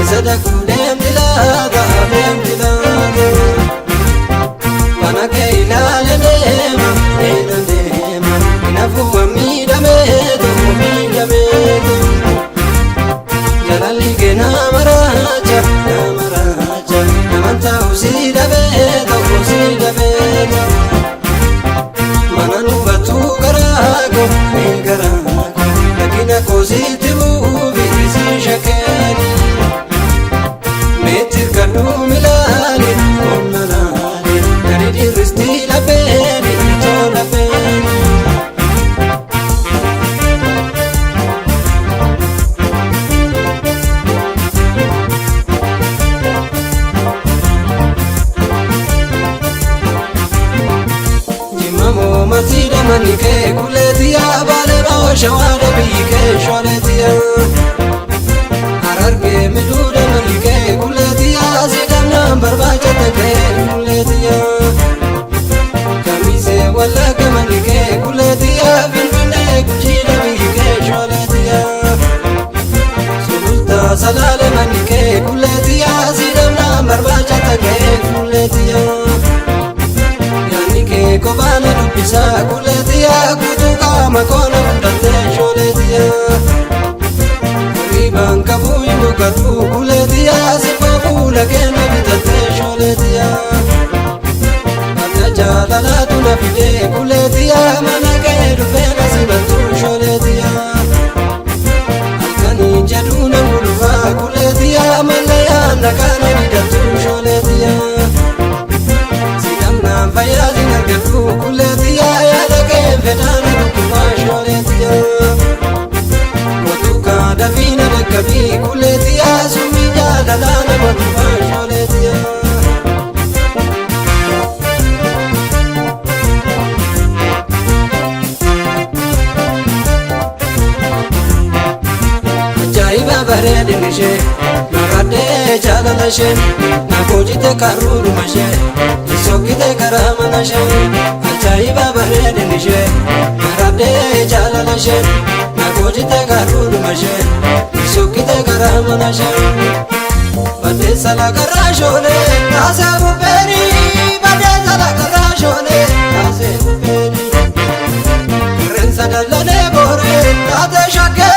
Sadaqu demtilada demtilada Manake ilalema ilalema Inafu amidamedo amidamedo Jalali ke namaraja namaraja Namanta usidamedo usidamedo Mananu batu garago garago Lakina kozitibu bisi shakeni Kadu milani, onalani, dari diristi la peni, tola peni. Jimamo matida manike, kuletia balero shawara bike sholetia. Ararge miluda manike, kuletia. Barbacha take kuletia Kamise wala kamanike kuletia Binbine kuchila bike sholetia Sulta salale manike kuletia Sidamna barbacha take kuletia Yanike kobana lupisa kuletia Kutuka makona kudate sholetia Riban kabuy mukatu kuletia Sipafu lakena bitate sholetia Abna jalalatu nafide kuletia Manake dufena sibatu sholetia Alkani jaduna mulufa kuletia Malaya nakane bidatu sholetia Sidamna fayazi nargatu kuletia Yadake fedana dukufa sholetia Watuka dafina nakabi kuletia Sumi jalalana matufa sholetia Ajaiba bareedinishe Narade jalalashe Nakojite karurumashe Isokite karamanashe Ajaiba bareedinishe Narade jalalashe Nakojite karurumashe Isokite karamanashe Badesa la garashole Tase buperi Badesa la garashole Tase buperi Rensa dallane bore Tate shake